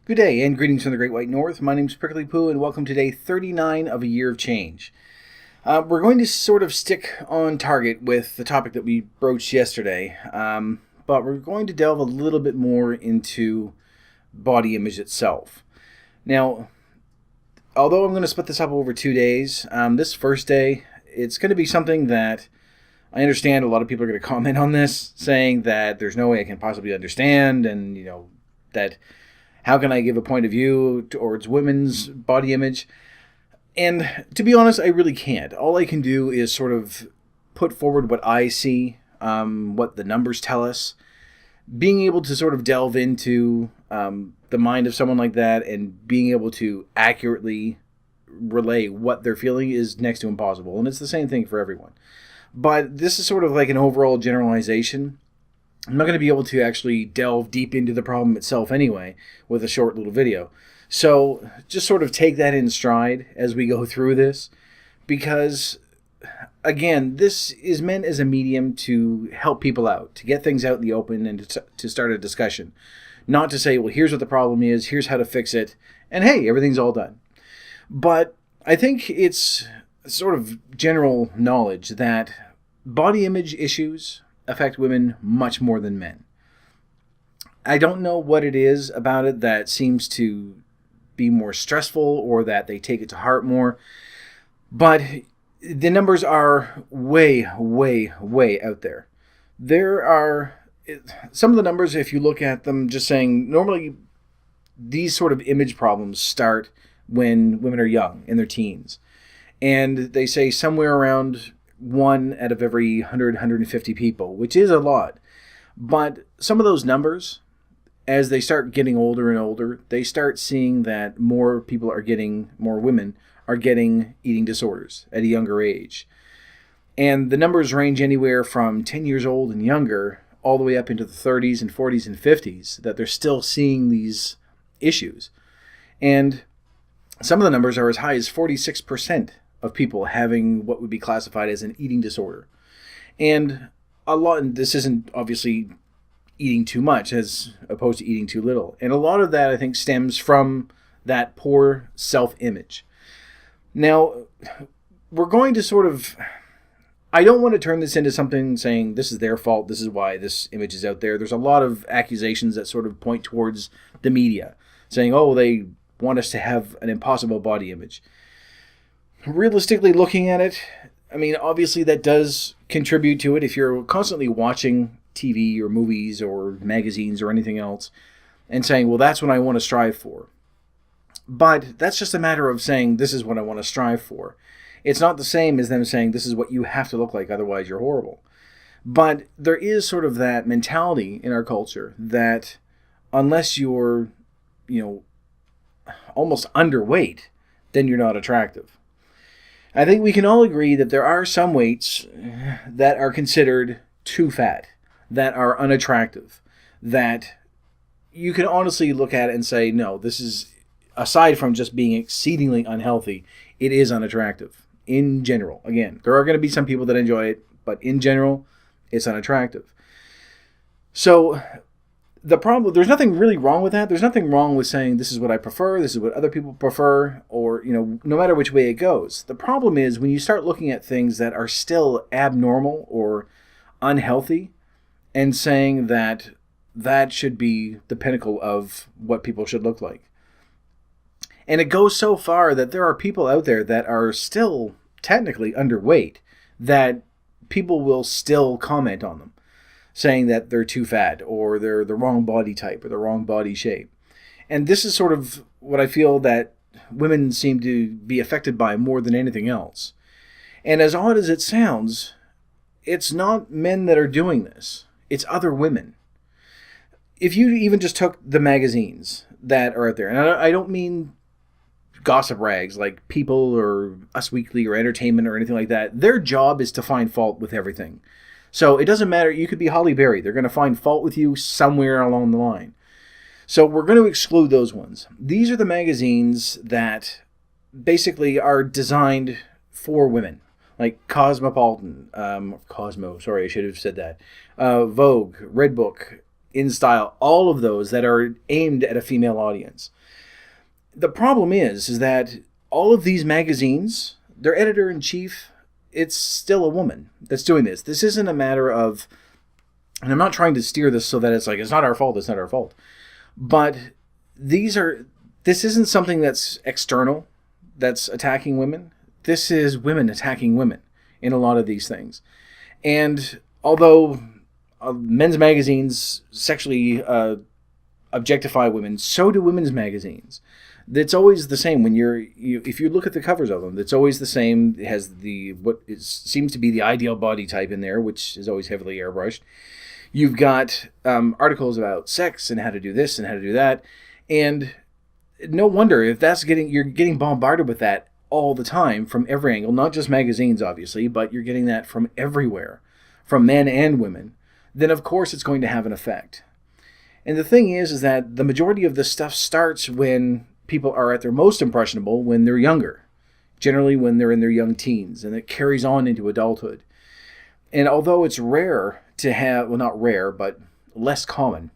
Good day and greetings from the Great White North. My name is Prickly Poo and welcome to day 39 of a year of change. We're going to sort of stick on target with the topic that we broached yesterday, but we're going to delve a little bit more into body image itself. Now, although I'm going to split this up over 2 days, this first day, it's going to be something that I understand a lot of people are going to comment on this, saying that there's no way I can possibly understand and, that how can I give a point of view towards women's body image? And to be honest, I really can't. All I can do is sort of put forward what I see, what the numbers tell us. Being able to sort of delve into the mind of someone like that and being able to accurately relay what they're feeling is next to impossible. And it's the same thing for everyone. But this is sort of like an overall generalization. I'm not going to be able to actually delve deep into the problem itself anyway with a short little video. So just sort of take that in stride as we go through this, because again, this is meant as a medium to help people out, to get things out in the open and to start a discussion. Not to say, well, here's what the problem is, here's how to fix it, and hey, everything's all done. But I think it's sort of general knowledge that body image issues affect women much more than men. I don't know what it is about it that seems to be more stressful or that they take it to heart more, but the numbers are way, way, way out there. There are some of the numbers, if you look at them, just saying normally these sort of image problems start when women are young, in their teens. And they say somewhere around 1 out of every 100, 150 people, which is a lot. But some of those numbers, as they start getting older and older, they start seeing that more women are getting eating disorders at a younger age. And the numbers range anywhere from 10 years old and younger, all the way up into the 30s and 40s and 50s, that they're still seeing these issues. And some of the numbers are as high as 46% of people having what would be classified as an eating disorder. And this isn't obviously eating too much as opposed to eating too little. And a lot of that, I think, stems from that poor self-image. Now, we're going to sort of, I don't want to turn this into something saying this is their fault, this is why this image is out there. There's a lot of accusations that sort of point towards the media, saying, oh, they want us to have an impossible body image. Realistically looking at it, I mean, obviously that does contribute to it. If you're constantly watching TV or movies or magazines or anything else and saying, well, that's what I want to strive for. But that's just a matter of saying, this is what I want to strive for. It's not the same as them saying, this is what you have to look like, otherwise you're horrible. But there is sort of that mentality in our culture that unless you're, almost underweight, then you're not attractive. I think we can all agree that there are some weights that are considered too fat, that are unattractive, that you can honestly look at it and say, no, this is, aside from just being exceedingly unhealthy, it is unattractive. In general, again, there are going to be some people that enjoy it, but in general, it's unattractive. So the problem, there's nothing really wrong with that. There's nothing wrong with saying this is what I prefer, this is what other people prefer, or, no matter which way it goes. The problem is when you start looking at things that are still abnormal or unhealthy and saying that that should be the pinnacle of what people should look like. And it goes so far that there are people out there that are still technically underweight that people will still comment on them, saying that they're too fat or they're the wrong body type or the wrong body shape. And this is sort of what I feel that women seem to be affected by more than anything else. And as odd as it sounds, it's not men that are doing this. It's other women. If you even just took the magazines that are out there, and I don't mean gossip rags like People or Us Weekly or Entertainment or anything like that. Their job is to find fault with everything. So it doesn't matter. You could be Holly Berry. They're going to find fault with you somewhere along the line. So we're going to exclude those ones. These are the magazines that basically are designed for women, like Cosmopolitan, Cosmo, sorry, I should have said that, Vogue, Red Book, In Style, all of those that are aimed at a female audience. The problem is that all of these magazines, their editor-in-chief, it's still a woman that's doing this. This isn't a matter of, and I'm not trying to steer this so that it's like, it's not our fault, but this isn't something that's external, that's attacking women. This is women attacking women in a lot of these things. And although men's magazines sexually objectify women, so do women's magazines. It's always the same when if you look at the covers of them. It's always the same. It has seems to be the ideal body type in there, which is always heavily airbrushed. You've got articles about sex and how to do this and how to do that, and no wonder if you're getting bombarded with that all the time from every angle. Not just magazines, obviously, but you're getting that from everywhere, from men and women. Then of course it's going to have an effect. And the thing is that the majority of this stuff starts when people are at their most impressionable, when they're younger, generally when they're in their young teens, and it carries on into adulthood. And although it's rare to have, well, not rare, but less common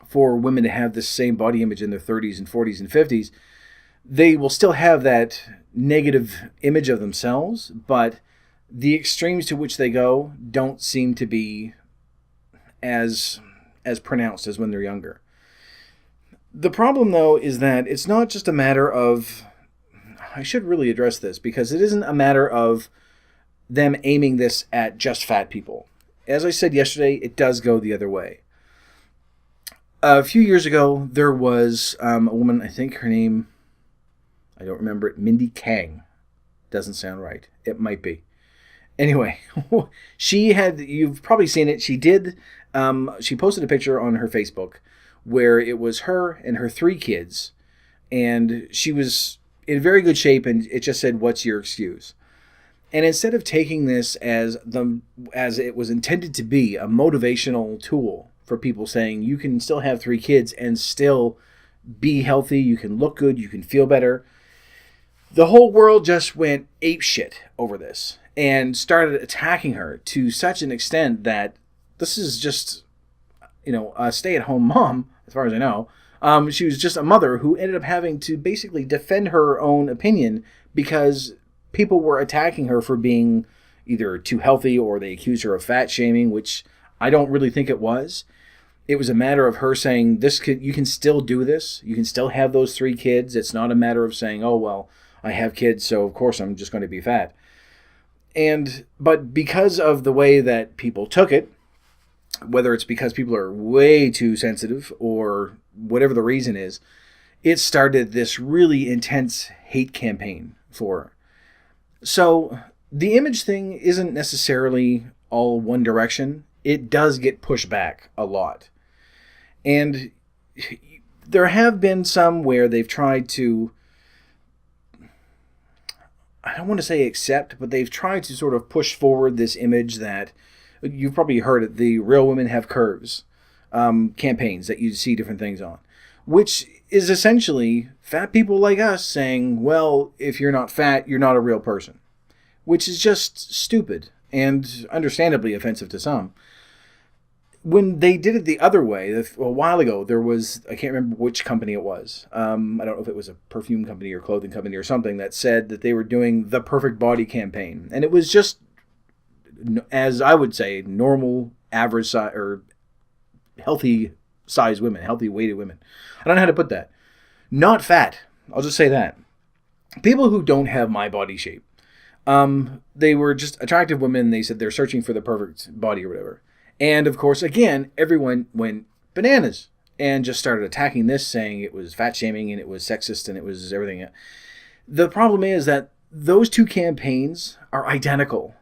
for women to have this same body image in their 30s and 40s and 50s, they will still have that negative image of themselves, but the extremes to which they go don't seem to be as pronounced as when they're younger. The problem, though, is that it's not just a matter of, I should really address this, because it isn't a matter of them aiming this at just fat people. As I said yesterday, it does go the other way. A few years ago, there was a woman, I think her name, I don't remember it, Mindy Kang. Doesn't sound right. It might be. Anyway, you've probably seen it, she posted a picture on her Facebook where it was her and her 3 kids, and she was in very good shape, and it just said, "What's your excuse?" And instead of taking this as it was intended to be, a motivational tool for people saying you can still have 3 kids and still be healthy, you can look good, you can feel better, the whole world just went apeshit over this and started attacking her to such an extent that this is just, a stay-at-home mom, as far as I know. She was just a mother who ended up having to basically defend her own opinion because people were attacking her for being either too healthy, or they accused her of fat shaming, which I don't really think it was. It was a matter of her saying, you can still do this. You can still have those 3 kids. It's not a matter of saying, oh, well, I have kids, so of course I'm just going to be fat. But because of the way that people took it, whether it's because people are way too sensitive or whatever the reason is, it started this really intense hate campaign for her. So the image thing isn't necessarily all one direction. It does get pushed back a lot. And there have been some where they've tried to, I don't want to say accept, but they've tried to sort of push forward this image that, you've probably heard it, the Real Women Have Curves campaigns that you see different things on, which is essentially fat people like us saying, well, if you're not fat, you're not a real person, which is just stupid and understandably offensive to some. When they did it the other way, a while ago, there was, I can't remember which company it was. I don't know if it was a perfume company or clothing company or something that said that they were doing the Perfect Body campaign. And it was just, as I would say, normal, average size, or healthy sized women, healthy weighted women. I don't know how to put that. Not fat. I'll just say that. People who don't have my body shape. They were just attractive women. They said they're searching for the perfect body or whatever. And of course, again, everyone went bananas and just started attacking this, saying it was fat shaming and it was sexist and it was everything. The problem is that those 2 campaigns are identical.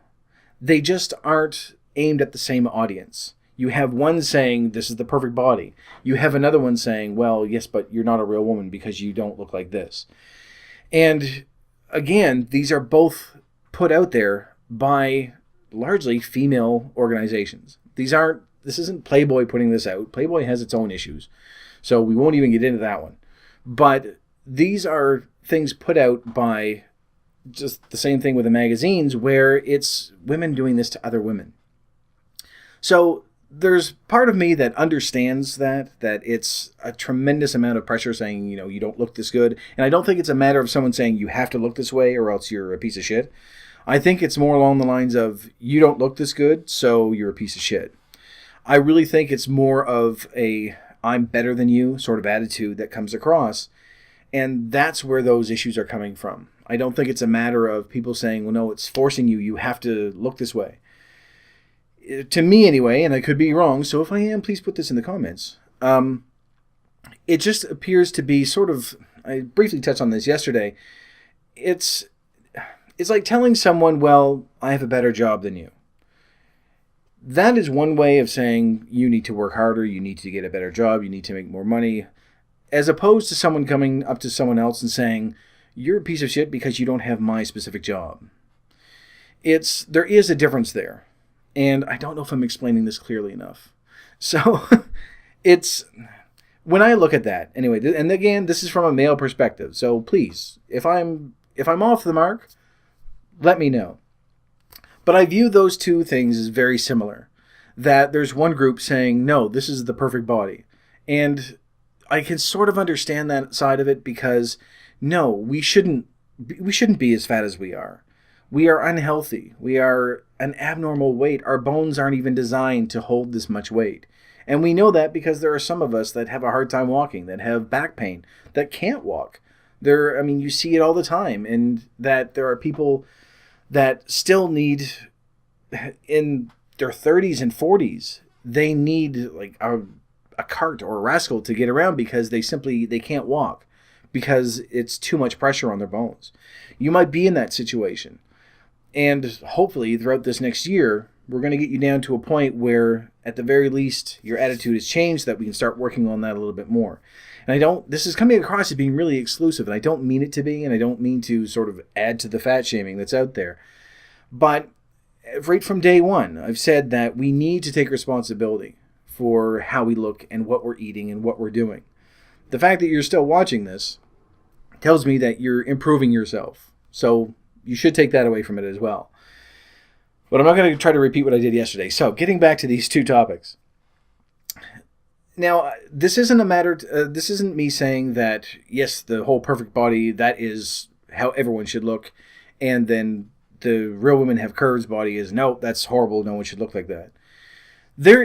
They just aren't aimed at the same audience. You have one saying, this is the perfect body. You have another one saying, well, yes, but you're not a real woman because you don't look like this. And again, these are both put out there by largely female organizations. This isn't Playboy putting this out. Playboy has its own issues, so we won't even get into that one. But these are things put out by just the same thing with the magazines, where it's women doing this to other women. So there's part of me that understands that it's a tremendous amount of pressure saying, you don't look this good. And I don't think it's a matter of someone saying you have to look this way or else you're a piece of shit. I think it's more along the lines of you don't look this good, so you're a piece of shit. I really think it's more of a I'm better than you sort of attitude that comes across. And that's where those issues are coming from. I don't think it's a matter of people saying, well, no, it's forcing you. You have to look this way. To me anyway, and I could be wrong, so if I am, please put this in the comments. It just appears to be sort of, I briefly touched on this yesterday, it's like telling someone, well, I have a better job than you. That is one way of saying you need to work harder, you need to get a better job, you need to make more money, as opposed to someone coming up to someone else and saying, you're a piece of shit because you don't have my specific job. There is a difference there. And I don't know if I'm explaining this clearly enough. So when I look at that, anyway, and again, this is from a male perspective. So please, if I'm off the mark, let me know. But I view those two things as very similar. That there's one group saying, no, this is the perfect body. And I can sort of understand that side of it because, no, we shouldn't be as fat as we are. We are unhealthy. We are an abnormal weight. Our bones aren't even designed to hold this much weight. And we know that because there are some of us that have a hard time walking, that have back pain, that can't walk. You see it all the time. And that there are people that still need, in their 30s and 40s, they need like a cart or a rascal to get around because they can't walk because it's too much pressure on their bones. You might be in that situation. And hopefully throughout this next year, we're going to get you down to a point where at the very least your attitude has changed, that we can start working on that a little bit more. And this is coming across as being really exclusive, and I don't mean it to be, and I don't mean to sort of add to the fat shaming that's out there. But right from day one, I've said that we need to take responsibility for how we look and what we're eating and what we're doing. The fact that you're still watching this tells me that you're improving yourself. So you should take that away from it as well. But I'm not going to try to repeat what I did yesterday. So getting back to these two topics. Now, this isn't me saying that, yes, the whole perfect body, that is how everyone should look. And then the real women have curves body is, no, that's horrible. No one should look like that. There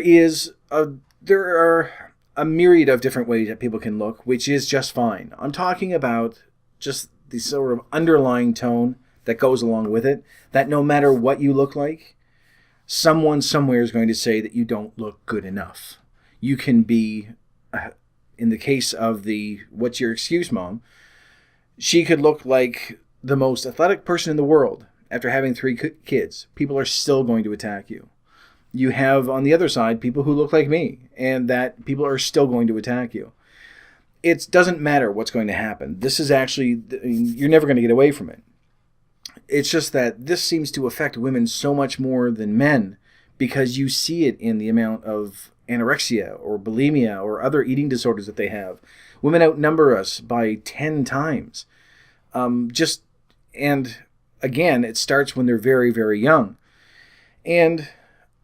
are a myriad of different ways that people can look, which is just fine. I'm talking about just the sort of underlying tone that goes along with it, that no matter what you look like, someone somewhere is going to say that you don't look good enough. You can be, in the case of what's your excuse, mom, she could look like the most athletic person in the world after having 3 kids. People are still going to attack you. You have, on the other side, people who look like me, and that people are still going to attack you. It doesn't matter what's going to happen. This is actually, you're never going to get away from it. It's just that this seems to affect women so much more than men because you see it in the amount of anorexia or bulimia or other eating disorders that they have. Women outnumber us by 10 times. And again, it starts when they're very, very young. And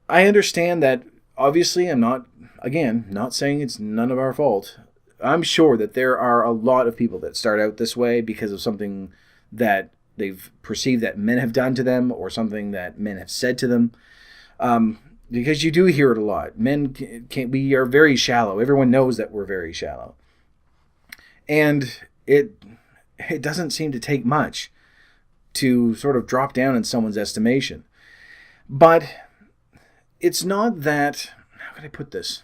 I understand that, obviously, I'm not saying it's none of our fault. I'm sure that there are a lot of people that start out this way because of something that they've perceived that men have done to them or something that men have said to them. Because you do hear it a lot. We are very shallow. Everyone knows that we're very shallow. And it doesn't seem to take much to sort of drop down in someone's estimation. But it's not that, how can I put this?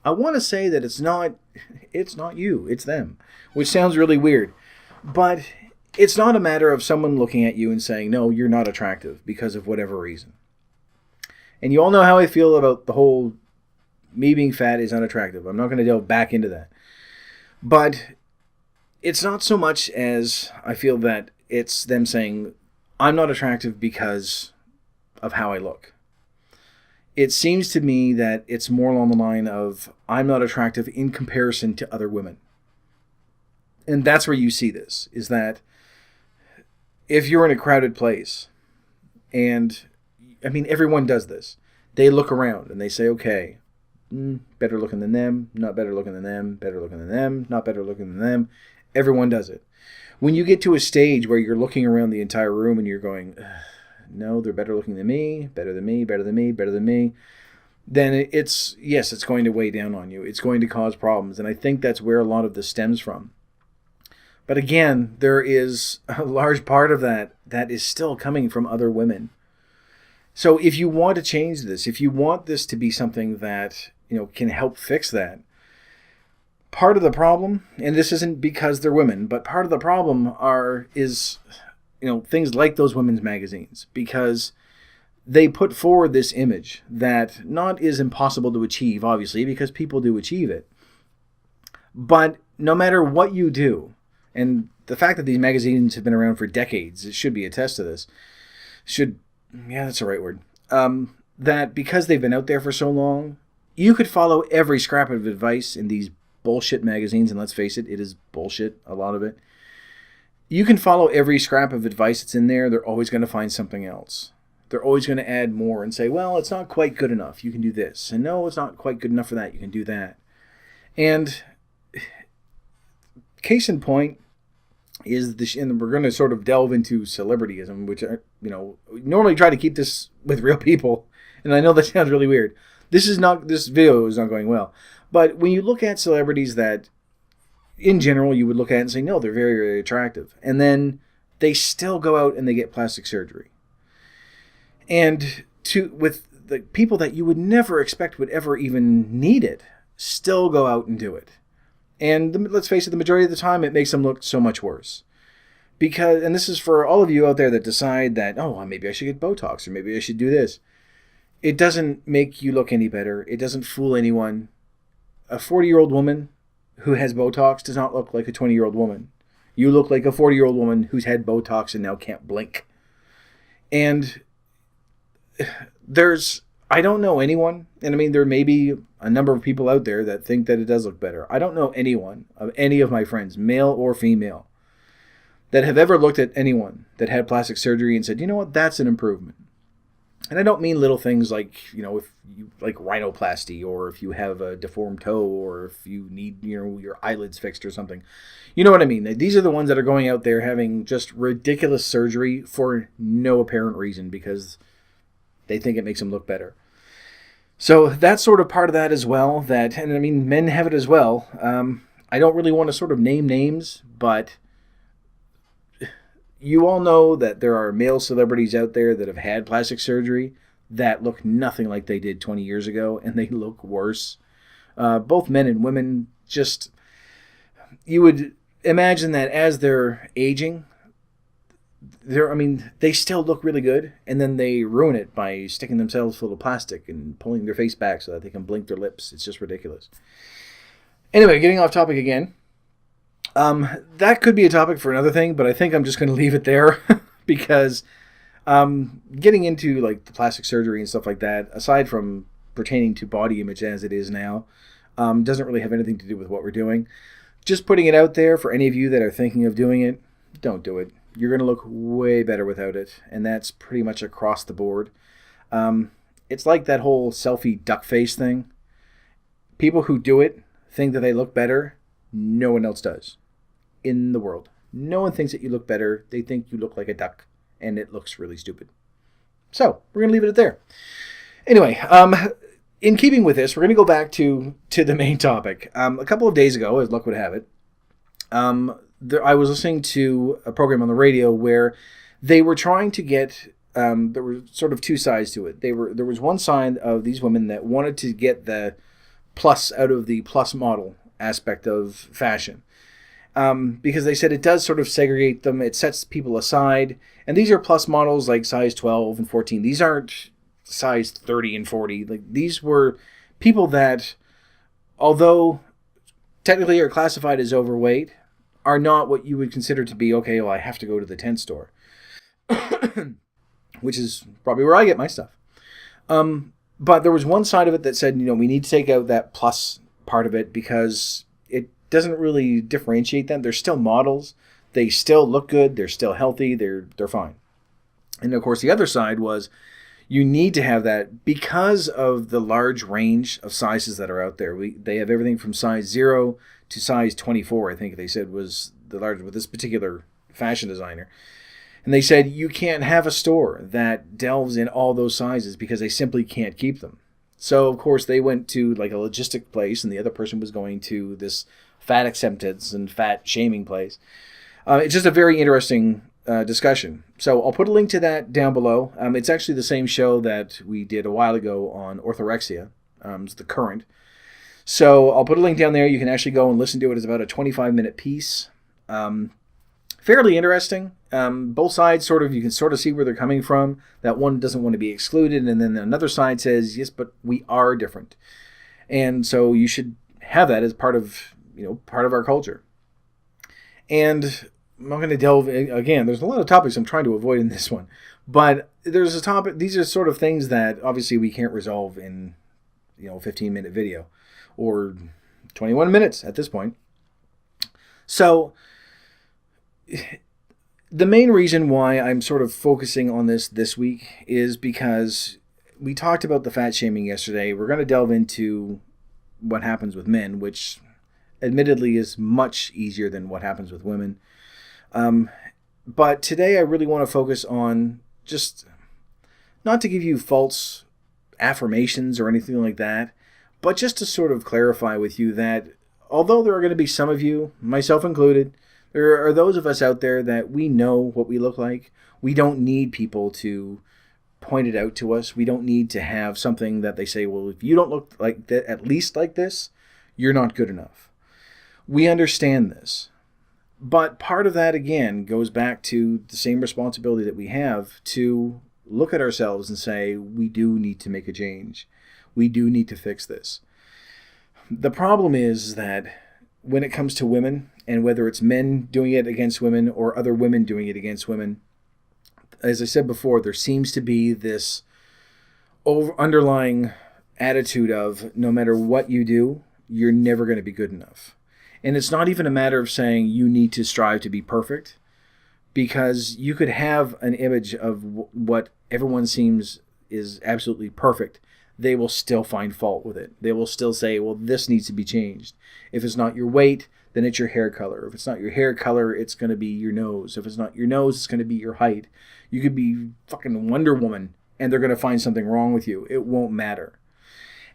I want to say that it's not you, it's them, which sounds really weird. But it's not a matter of someone looking at you and saying, no, you're not attractive because of whatever reason. And you all know how I feel about the whole me being fat is unattractive. I'm not going to delve back into that. But it's not so much as I feel that it's them saying, I'm not attractive because of how I look. It seems to me that it's more along the line of, I'm not attractive in comparison to other women. And that's where you see this, is that if you're in a crowded place, and everyone does this. They look around and they say, okay, better looking than them, not better looking than them, better looking than them, not better looking than them. Everyone does it. When you get to a stage where you're looking around the entire room and you're going, no, they're better looking than me, better than me, better than me, better than me, then it's going to weigh down on you. It's going to cause problems. And I think that's where a lot of this stems from. But again, there is a large part of that is still coming from other women. So if you want to change this, if you want this to be something that, can help fix that, part of the problem, and this isn't because they're women, but part of the problem is things like those women's magazines, because they put forward this image that not is impossible to achieve, obviously, because people do achieve it. But no matter what you do, and the fact that these magazines have been around for decades, it should be a test to this. That's the right word. That because they've been out there for so long, you could follow every scrap of advice in these bullshit magazines, and let's face it, it is bullshit, a lot of it. You can follow every scrap of advice that's in there. They're always going to find something else. They're always going to add more and say, well, it's not quite good enough. You can do this. And no, it's not quite good enough for that. You can do that. And case in point is and we're going to sort of delve into celebrityism, which, normally try to keep this with real people. And I know that sounds really weird. This video is not going well. But when you look at celebrities that, in general, you would look at and say, no, they're very, very attractive. And then they still go out and they get plastic surgery. And with the people that you would never expect would ever even need it, still go out and do it. And let's face it, the majority of the time, it makes them look so much worse. And this is for all of you out there that decide that, maybe I should get Botox, or maybe I should do this. It doesn't make you look any better. It doesn't fool anyone. A 40-year-old woman who has Botox does not look like a 20-year-old woman. You look like a 40-year-old woman who's had Botox and now can't blink. And I don't know anyone, and I mean, there may be a number of people out there that think that it does look better. I don't know anyone, of any of my friends, male or female, that have ever looked at anyone that had plastic surgery and said, you know what, that's an improvement. And I don't mean little things like, if you like rhinoplasty, or if you have a deformed toe, or if you need, your eyelids fixed or something. You know what I mean? These are the ones that are going out there having just ridiculous surgery for no apparent reason because they think it makes them look better. So that's sort of part of that as well. And I mean, men have it as well. I don't really want to sort of name names, but you all know that there are male celebrities out there that have had plastic surgery that look nothing like they did 20 years ago, and they look worse. Both men and women, you would imagine that as they're aging, they still look really good, and then they ruin it by sticking themselves full of plastic and pulling their face back so that they can blink their lips. It's just ridiculous. Anyway, getting off topic again. That could be a topic for another thing, but I think I'm just going to leave it there because getting into like the plastic surgery and stuff like that, aside from pertaining to body image as it is now, doesn't really have anything to do with what we're doing. Just putting it out there for any of you that are thinking of doing it, don't do it. You're going to look way better without it, and that's pretty much across the board. It's like that whole selfie duck face thing. People who do it think that they look better. No one else does in the world. No one thinks that you look better. They think you look like a duck, and it looks really stupid. So we're going to leave it at there. Anyway, in keeping with this, we're going to go back to the main topic. A couple of days ago, as luck would have it, I was listening to a program on the radio where they were trying to get, there were sort of two sides to it. There was one side of these women that wanted to get the plus out of the plus model aspect of fashion. Because they said it does sort of segregate them. It sets people aside. And these are plus models like size 12 and 14. These aren't size 30 and 40. Like, these were people that, although technically are classified as overweight, are not what you would consider to be, okay, well, I have to go to the tent store. Which is probably where I get my stuff. But there was one side of it that said, we need to take out that plus part of it because it doesn't really differentiate them. They're still models. They still look good. They're still healthy. They're fine. And of course, the other side was, You need to have that because of the large range of sizes that are out there. They have everything from size 0 to size 24, I think they said was the largest with this particular fashion designer. And they said you can't have a store that delves in all those sizes because they simply can't keep them. So, of course, they went to like a logistic place, and the other person was going to this fat acceptance and fat shaming place. It's just a very interesting discussion. So I'll put a link to that down below. It's actually the same show that we did a while ago on orthorexia. It's The Current. So I'll put a link down there. You can actually go and listen to it. It's about a 25-minute piece. Fairly interesting. Both sides you can sort of see where they're coming from. That one doesn't want to be excluded, and then another side says, yes, but we are different. And so you should have that as part of our culture. And I'm not going to delve in, again, there's a lot of topics I'm trying to avoid in this one. But there's a topic, these are sort of things that obviously we can't resolve in, 15-minute video or 21 minutes at this point. So the main reason why I'm sort of focusing on this week is because we talked about the fat shaming yesterday. We're going to delve into what happens with men, which admittedly is much easier than what happens with women. But today I really want to focus on just not to give you false affirmations or anything like that, but just to sort of clarify with you that although there are going to be some of you, myself included, there are those of us out there that we know what we look like. We don't need people to point it out to us. We don't need to have something that they say, well, if you don't look like that, at least like this, you're not good enough. We understand this. But part of that, again, goes back to the same responsibility that we have to look at ourselves and say, we do need to make a change. We do need to fix this. The problem is that when it comes to women, and whether it's men doing it against women or other women doing it against women, as I said before, there seems to be this underlying attitude of no matter what you do, you're never going to be good enough. And it's not even a matter of saying you need to strive to be perfect, because you could have an image of what everyone seems is absolutely perfect. They will still find fault with it. They will still say, well, this needs to be changed. If it's not your weight, then it's your hair color. If it's not your hair color, it's going to be your nose. If it's not your nose, it's going to be your height. You could be fucking Wonder Woman, and they're going to find something wrong with you. It won't matter.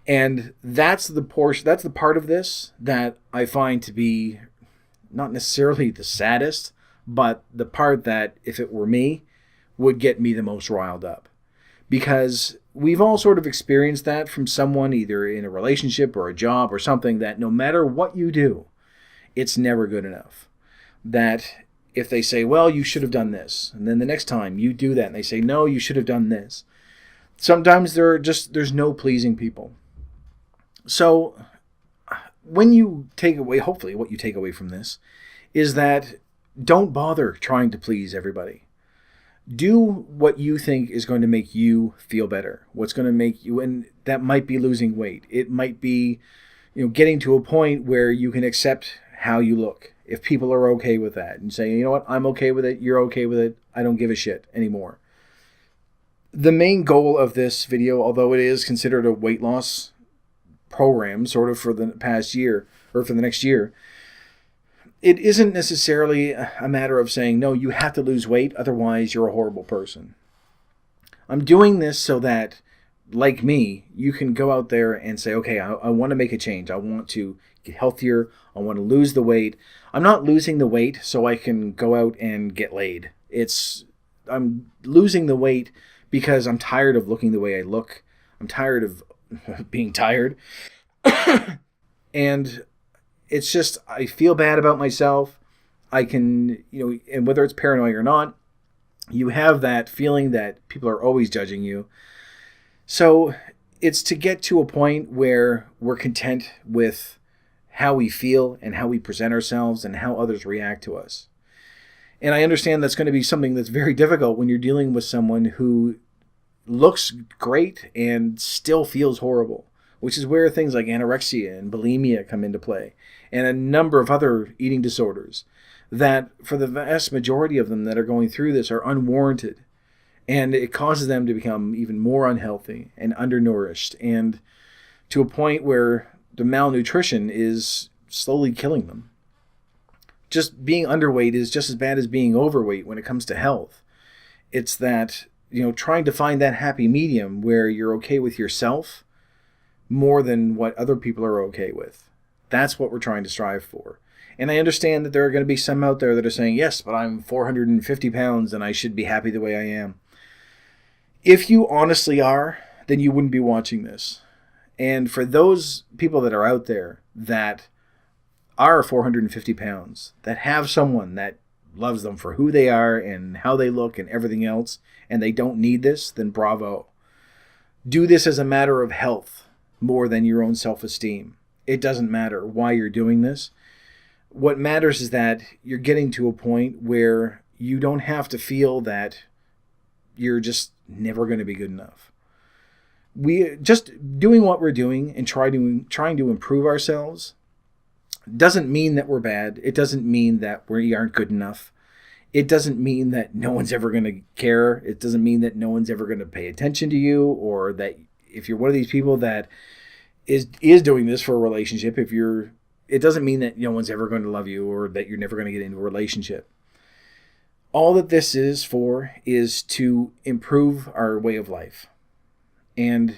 And that's the part of this that I find to be not necessarily the saddest, but the part that, if it were me, would get me the most riled up. Because we've all sort of experienced that from someone, either in a relationship or a job or something, that no matter what you do, it's never good enough. That if they say, well, you should have done this, and then the next time you do that and they say, no, you should have done this. Sometimes there's no pleasing people. So when you take away, hopefully what you take away from this is that don't bother trying to please everybody. Do what you think is going to make you feel better. What's going to make you, and that might be losing weight. It might be, getting to a point where you can accept how you look. If people are okay with that and say, you know what, I'm okay with it, you're okay with it, I don't give a shit anymore. The main goal of this video, although it is considered a weight loss program sort of for the past year or for the next year, it isn't necessarily a matter of saying, no, you have to lose weight, otherwise you're a horrible person. I'm doing this so that, like me, you can go out there and say, okay, I want to make a change. I want to get healthier. I want to lose the weight. I'm not losing the weight so I can go out and get laid. I'm losing the weight because I'm tired of looking the way I look. I'm tired of being tired. And it's just, I feel bad about myself. I can, and whether it's paranoia or not, you have that feeling that people are always judging you. So it's to get to a point where we're content with how we feel and how we present ourselves and how others react to us. And I understand that's going to be something that's very difficult when you're dealing with someone who looks great and still feels horrible, which is where things like anorexia and bulimia come into play, and a number of other eating disorders that, for the vast majority of them that are going through this, are unwarranted. And it causes them to become even more unhealthy and undernourished, and to a point where the malnutrition is slowly killing them. Just being underweight is just as bad as being overweight when it comes to health. It's that, trying to find that happy medium where you're okay with yourself more than what other people are okay with. That's what we're trying to strive for. And I understand that there are going to be some out there that are saying, yes, but I'm 450 pounds and I should be happy the way I am. If you honestly are, then you wouldn't be watching this. And for those people that are out there that are 450 pounds, that have someone that loves them for who they are and how they look and everything else, and they don't need this, then bravo. Do this as a matter of health more than your own self-esteem. It doesn't matter why you're doing this. What matters is that you're getting to a point where you don't have to feel that you're just never going to be good enough. We just doing what we're doing and trying to improve ourselves doesn't mean that we're bad. It doesn't mean that we aren't good enough. It doesn't mean that no one's ever going to care. It doesn't mean that no one's ever going to pay attention to you, or that if you're one of these people that is doing this for a relationship, it doesn't mean that no one's ever going to love you or that you're never going to get into a relationship. All that this is for is to improve our way of life. And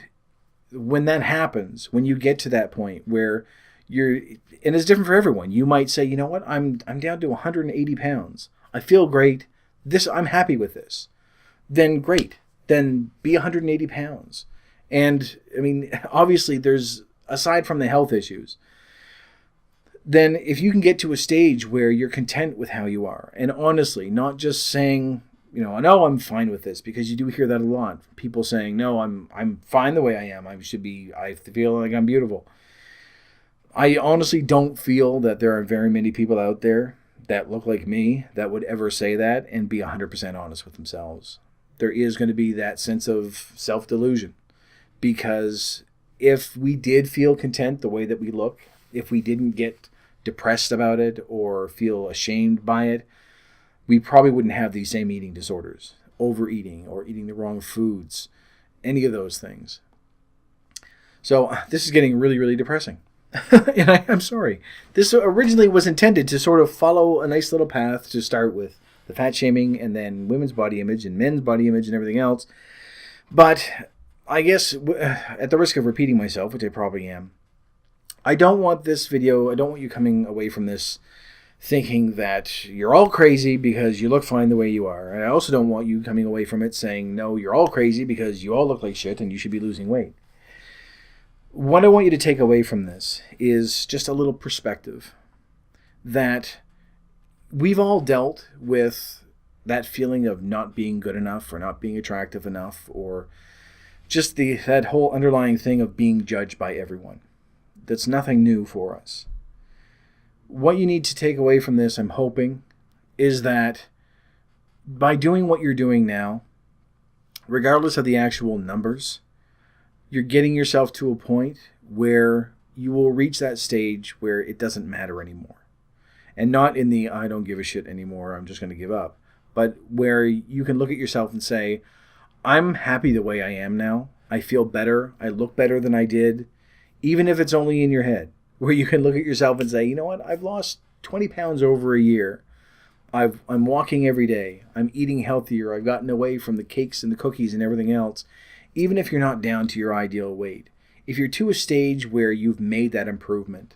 when that happens, when you get to that point where and it's different for everyone. You might say, you know what, I'm down to 180 pounds. I feel great. I'm happy with this. Then great. Then be 180 pounds. And I mean, obviously there's, aside from the health issues, then if you can get to a stage where you're content with how you are, and honestly, not just saying, no, I'm fine with this, because you do hear that a lot. People saying, no, I'm fine the way I am. I feel like I'm beautiful. I honestly don't feel that there are very many people out there that look like me that would ever say that and be 100% honest with themselves. There is going to be that sense of self-delusion, because if we did feel content the way that we look, if we didn't get depressed about it or feel ashamed by it, we probably wouldn't have these same eating disorders, overeating or eating the wrong foods, any of those things. So this is getting really, really depressing. And I'm sorry. This originally was intended to sort of follow a nice little path to start with the fat shaming and then women's body image and men's body image and everything else. But I guess at the risk of repeating myself, which I probably am, I don't want you coming away from this thinking that you're all crazy because you look fine the way you are. And I also don't want you coming away from it saying, no, you're all crazy because you all look like shit and you should be losing weight. What I want you to take away from this is just a little perspective that we've all dealt with that feeling of not being good enough or not being attractive enough, or just that whole underlying thing of being judged by everyone. That's nothing new for us. What you need to take away from this, I'm hoping, is that by doing what you're doing now, regardless of the actual numbers, you're getting yourself to a point where you will reach that stage where it doesn't matter anymore. And not in the, I don't give a shit anymore, I'm just going to give up. But where you can look at yourself and say, I'm happy the way I am now. I feel better. I look better than I did. Even if it's only in your head. Where you can look at yourself and say, you know what, I've lost 20 pounds over a year. I'm walking every day. I'm eating healthier. I've gotten away from the cakes and the cookies and everything else. Even if you're not down to your ideal weight, if you're to a stage where you've made that improvement,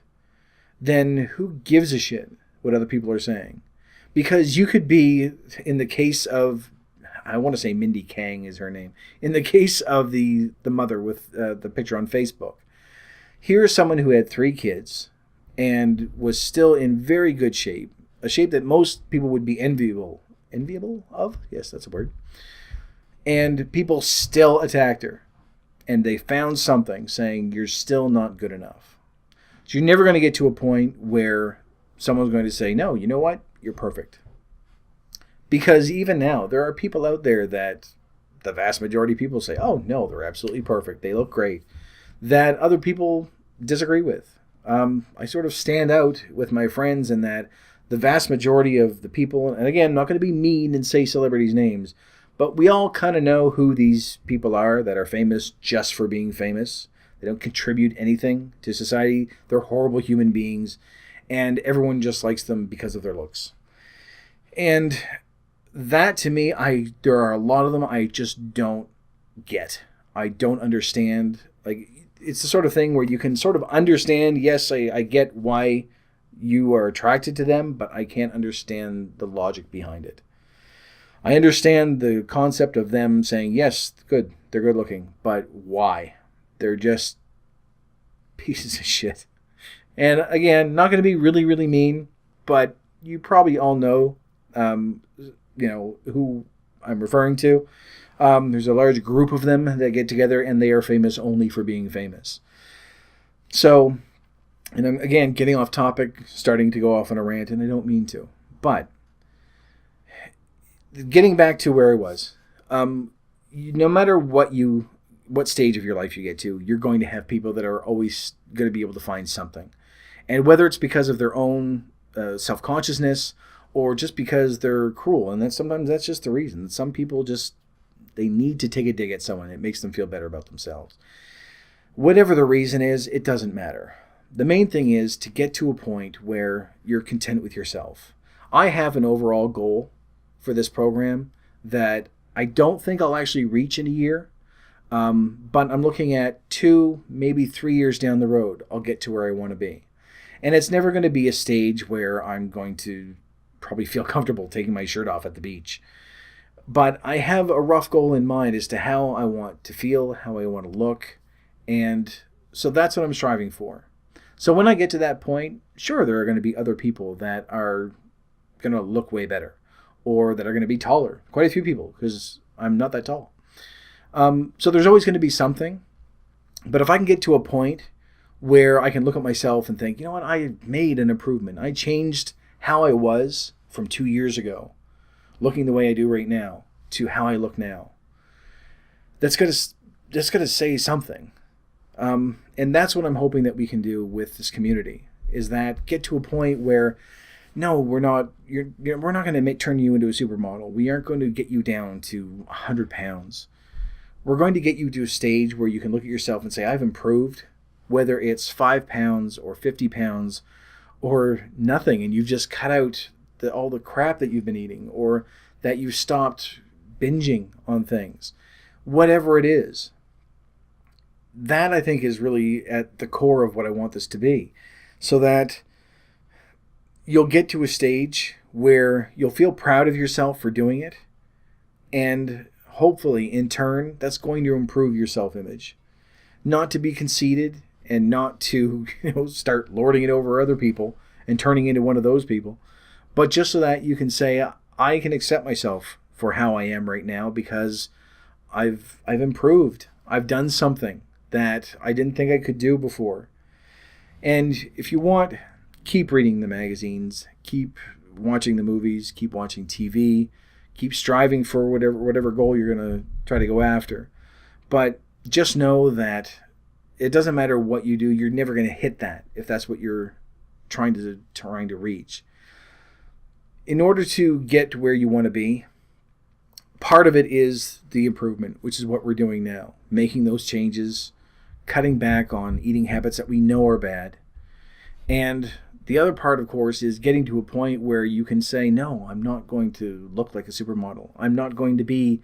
then who gives a shit what other people are saying? Because you could be, in the case of, I want to say Mindy Kang is her name, in the case of the mother with the picture on Facebook. Here's someone who had 3 kids and was still in very good shape, a shape that most people would be enviable of? Yes, that's a word. And people still attacked her. And they found something saying, you're still not good enough. So you're never going to get to a point where someone's going to say, no, you know what? You're perfect. Because even now, there are people out there that the vast majority of people say, oh, no, they're absolutely perfect. They look great. That other people disagree with. I sort of stand out with my friends in that the vast majority of the people, and again, I'm not going to be mean and say celebrities' names, But we all kind of know who these people are that are famous just for being famous. They don't contribute anything to society. They're horrible human beings, and everyone just likes them because of their looks. And that, to me, there are a lot of them I just don't get. I don't understand. Like, it's the sort of thing where you can sort of understand, yes, I get why you are attracted to them, but I can't understand the logic behind it. I understand the concept of them saying, yes, good, they're good looking, but why? They're just pieces of shit. And again, not going to be really, really mean, but you probably all know, who I'm referring to. There's a large group of them that get together, and they are famous only for being famous. So, and I'm, again, getting off topic, starting to go off on a rant, and I don't mean to. But, getting back to where I was, no matter what stage of your life you get to, you're going to have people that are always going to be able to find something. And whether it's because of their own self-consciousness or just because they're cruel, and sometimes that's just the reason. Some people they need to take a dig at someone. It makes them feel better about themselves. Whatever the reason is, it doesn't matter. The main thing is to get to a point where you're content with yourself. I have an overall goal for this program that I don't think I'll actually reach in a year, but I'm looking at 2, maybe 3 years down the road, I'll get to where I want to be. And it's never going to be a stage where I'm going to probably feel comfortable taking my shirt off at the beach. But I have a rough goal in mind as to how I want to feel, how I want to look, and so that's what I'm striving for. So when I get to that point, sure, there are going to be other people that are going to look way better, or that are going to be taller. Quite a few people, because I'm not that tall. So there's always going to be something. But if I can get to a point where I can look at myself and think, you know what, I made an improvement. I changed how I was from 2 years ago, looking the way I do right now, to how I look now. That's going to say something. And that's what I'm hoping that we can do with this community, is that get to a point where, no, we're not going to turn you into a supermodel. We aren't going to get you down to 100 pounds. We're going to get you to a stage where you can look at yourself and say, I've improved, whether it's 5 pounds or 50 pounds or nothing, and you've just cut out all the crap that you've been eating, or that you stopped binging on things. Whatever it is. That, I think, is really at the core of what I want this to be. So that you'll get to a stage where you'll feel proud of yourself for doing it. And hopefully, in turn, that's going to improve your self-image. Not to be conceited and not to start lording it over other people and turning into one of those people. But just so that you can say, I can accept myself for how I am right now because I've improved. I've done something that I didn't think I could do before. And if you want, keep reading the magazines, keep watching the movies, keep watching TV, keep striving for whatever goal you're going to try to go after. But just know that it doesn't matter what you do, you're never going to hit that if that's what you're trying to reach. In order to get to where you want to be, part of it is the improvement, which is what we're doing now. Making those changes, cutting back on eating habits that we know are bad. And the other part, of course, is getting to a point where you can say, no, I'm not going to look like a supermodel. I'm not going to be,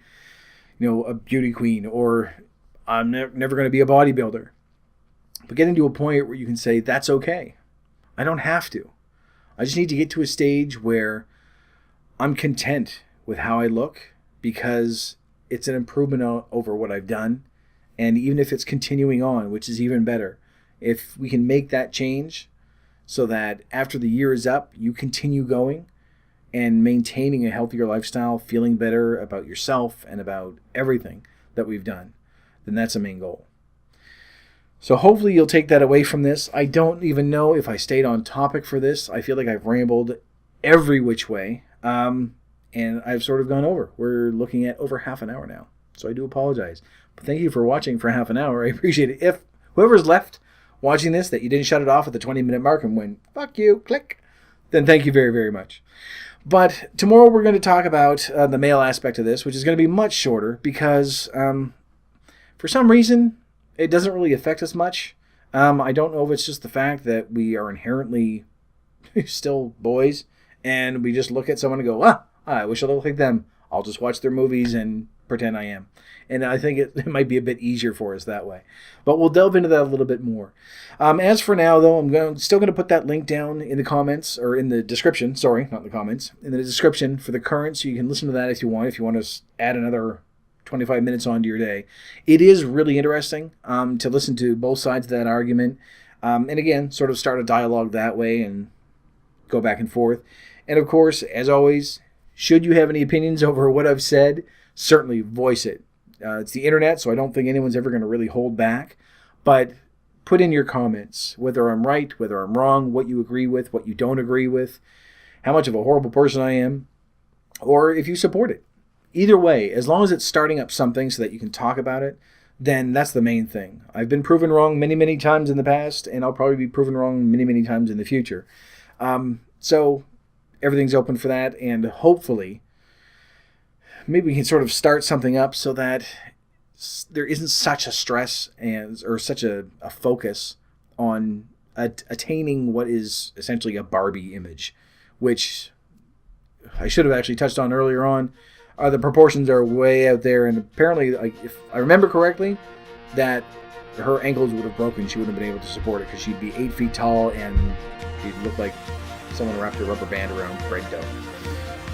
a beauty queen, or I'm never going to be a bodybuilder. But getting to a point where you can say, that's okay. I don't have to. I just need to get to a stage where I'm content with how I look because it's an improvement over what I've done. And even if it's continuing on, which is even better, if we can make that change so that after the year is up, you continue going and maintaining a healthier lifestyle, feeling better about yourself and about everything that we've done, then that's a main goal. So hopefully you'll take that away from this. I don't even know if I stayed on topic for this. I feel like I've rambled every which way, and I've sort of gone over. We're looking at over half an hour now, so I do apologize. But thank you for watching for half an hour. I appreciate it. If whoever's left watching this, that you didn't shut it off at the 20-minute mark and went, fuck you, click, then thank you very, very much. But tomorrow we're going to talk about the male aspect of this, which is going to be much shorter because for some reason it doesn't really affect us much. I don't know if it's just the fact that we are inherently still boys and we just look at someone and go, I wish I looked like them. I'll just watch their movies and pretend I am. And I think it might be a bit easier for us that way. But we'll delve into that a little bit more. As for now, though, I'm still going to put that link down in the comments, or in the description. Sorry, not in the comments. In the description for the current, so you can listen to that if you want to add another 25 minutes onto your day. It is really interesting to listen to both sides of that argument. And again, sort of start a dialogue that way and go back and forth. And of course, as always, should you have any opinions over what I've said, certainly voice it. It's the internet, so I don't think anyone's ever going to really hold back. But put in your comments whether I'm right, whether I'm wrong, what you agree with, what you don't agree with, how much of a horrible person I am, or if you support it. Either way, as long as it's starting up something so that you can talk about it, then that's the main thing. I've been proven wrong many, many times in the past, and I'll probably be proven wrong many, many times in the future. So everything's open for that, and hopefully maybe we can sort of start something up so that there isn't such a stress or such a focus on attaining what is essentially a Barbie image, which I should have actually touched on earlier on. The proportions are way out there, and apparently, if I remember correctly, that her ankles would have broken. She wouldn't have been able to support it because she'd be 8 feet tall and she'd look like someone wrapped a rubber band around bread dough.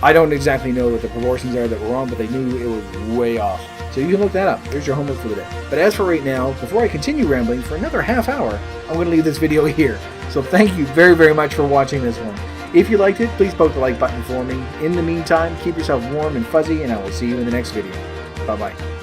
I don't exactly know what the proportions are that were wrong, but they knew it was way off. So you can look that up. There's your homework for the day. But as for right now, before I continue rambling for another half hour, I'm going to leave this video here. So thank you very, very much for watching this one. If you liked it, please poke the like button for me. In the meantime, keep yourself warm and fuzzy, and I will see you in the next video. Bye-bye.